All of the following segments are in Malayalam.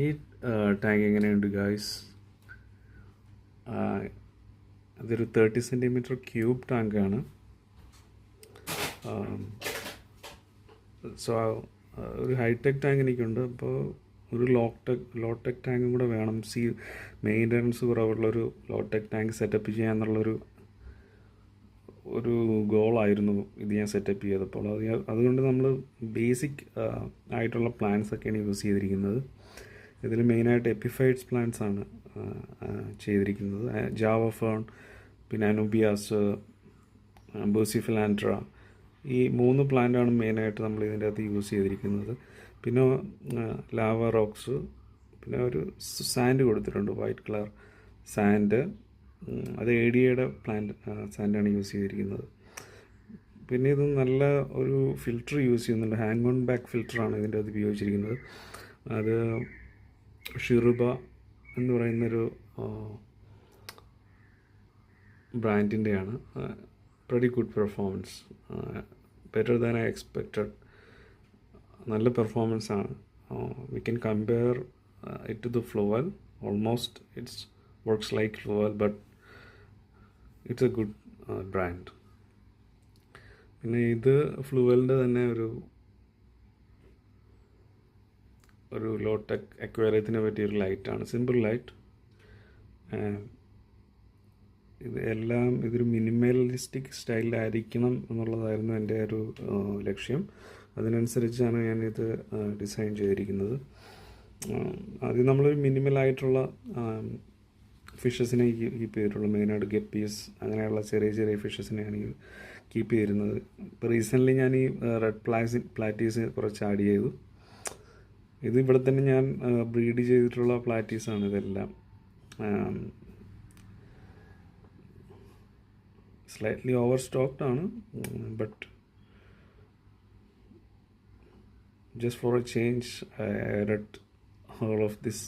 ഈ ടാങ്ക് എങ്ങനെയുണ്ട് ഗായ്സ്? അതൊരു 30 സെൻറ്റിമീറ്റർ ക്യൂബ് ടാങ്കാണ്. സോ ഒരു ഹൈടെക് ടാങ്ക് എനിക്കുണ്ട്. അപ്പോൾ ഒരു ലോടെക് ടാങ്കും കൂടെ വേണം. മെയിൻ്റനൻസ് കുറവുള്ളൊരു ലോടെക് ടാങ്ക് സെറ്റപ്പ് ചെയ്യാന്നുള്ളൊരു ഗോളായിരുന്നു ഇത് ഞാൻ സെറ്റപ്പ് ചെയ്തപ്പോൾ. അതുകൊണ്ട് നമ്മൾ ബേസിക് ആയിട്ടുള്ള പ്ലാന്റ്സൊക്കെയാണ് യൂസ് ചെയ്തിരിക്കുന്നത്. ഇതിൽ മെയിനായിട്ട് എപ്പിഫൈറ്റ്സ് പ്ലാന്റ്സ് ആണ് ചെയ്തിരിക്കുന്നത്. ജാവ ഫേൺ, പിന്നെ അനൂബിയാസ്, ബേസിഫിലാൻഡ്ര, ഈ 3 പ്ലാന്റാണ് മെയിനായിട്ട് നമ്മൾ ഇതിൻ്റെ അകത്ത് യൂസ് ചെയ്തിരിക്കുന്നത്. പിന്നെ ലാവ റോക്സ്, പിന്നെ ഒരു സാൻഡ് കൊടുത്തിട്ടുണ്ട്, വൈറ്റ് കളർ സാൻഡ്. അത് ADAയുടെ സാൻഡാണ് യൂസ് ചെയ്തിരിക്കുന്നത്. പിന്നെ ഇത് നല്ല ഒരു ഫിൽറ്റർ യൂസ് ചെയ്യുന്നുണ്ട്. ഹാങ് ഓൺ ബാക്ക് ഫിൽറ്ററാണ് ഇതിൻ്റെ അത് ഉപയോഗിച്ചിരിക്കുന്നത്. അത് ഷിറുബ എന്ന് പറയുന്നൊരു ബ്രാൻഡിൻ്റെയാണ്. pretty good performance, better than I expected. നല്ല പെർഫോമൻസ് ആണ്. We can compare it to the Flowell. Almost it's works like Flowell, but it's a good brand. പിന്നെ ഇത് ഫ്ലൂവലിൻ്റെ തന്നെ ഒരു ലോടെക് അക്വേറിയത്തിനെ പറ്റിയൊരു ലൈറ്റാണ്, സിമ്പിൾ ലൈറ്റ്. ഇതൊരു മിനിമലിസ്റ്റിക് സ്റ്റൈലിലായിരിക്കണം എന്നുള്ളതായിരുന്നു എൻ്റെ ഒരു ലക്ഷ്യം. അതിനനുസരിച്ചാണ് ഞാനിത് ഡിസൈൻ ചെയ്തിരിക്കുന്നത്. ആദ്യം നമ്മളൊരു മിനിമലായിട്ടുള്ള ഫിഷസിനെ കീപ്പ് ചെയ്തിട്ടുള്ളൂ. മെയിനായിട്ട് ഗപ്പീസ്, അങ്ങനെയുള്ള ചെറിയ ചെറിയ ഫിഷസിനെയാണ് കീപ്പ് ചെയ്തിരുന്നത്. ഇപ്പോൾ റീസെൻ്റ്ലി ഞാൻ ഈ റെഡ് പ്ലാറ്റീസ് കുറച്ച് ആഡ് ചെയ്തു. ഇത് ഇവിടെ തന്നെ ഞാൻ ബ്രീഡ് ചെയ്തിട്ടുള്ള പ്ലാറ്റീസാണ് ഇതെല്ലാം. സ്ലൈറ്റ്ലി ഓവർ സ്റ്റോക്ക്ഡ് ആണ്, but just for a change I added all of this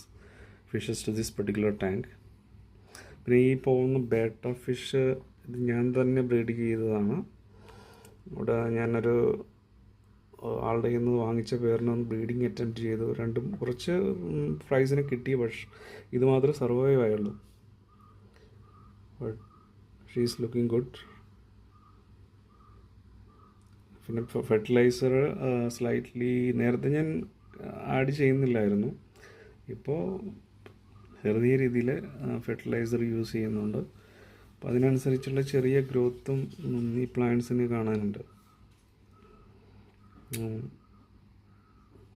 fishes to this particular tank. പിന്നെ ഈ പോകുന്ന ബേട്ട ഫിഷ് ഇത് ഞാൻ തന്നെ ബ്രീഡ് ചെയ്തതാണ്. ഇവിടെ ഞാനൊരു ആളുടെ നിന്ന് വാങ്ങിച്ച പേരിനൊന്ന് ബ്രീഡിങ് അറ്റംപ്റ്റ് ചെയ്തു. രണ്ടും കുറച്ച് പ്രൈസിന് കിട്ടി, പക്ഷേ ഇത് മാത്രമേ സർവൈവ് ആയുള്ളൂ. But she is looking good. പിന്നെ ഫെർട്ടിലൈസർ സ്ലൈറ്റ്ലി നേരത്തെ ഞാൻ ആഡ് ചെയ്യുന്നില്ലായിരുന്നു. ഇപ്പോൾ ചെറിയ രീതിയിൽ ഫെർട്ടിലൈസർ യൂസ് ചെയ്യുന്നുണ്ട്. അപ്പോൾ അതിനനുസരിച്ചുള്ള ചെറിയ ഗ്രോത്തും ഈ പ്ലാന്റ്സിന് കാണാനുണ്ട്.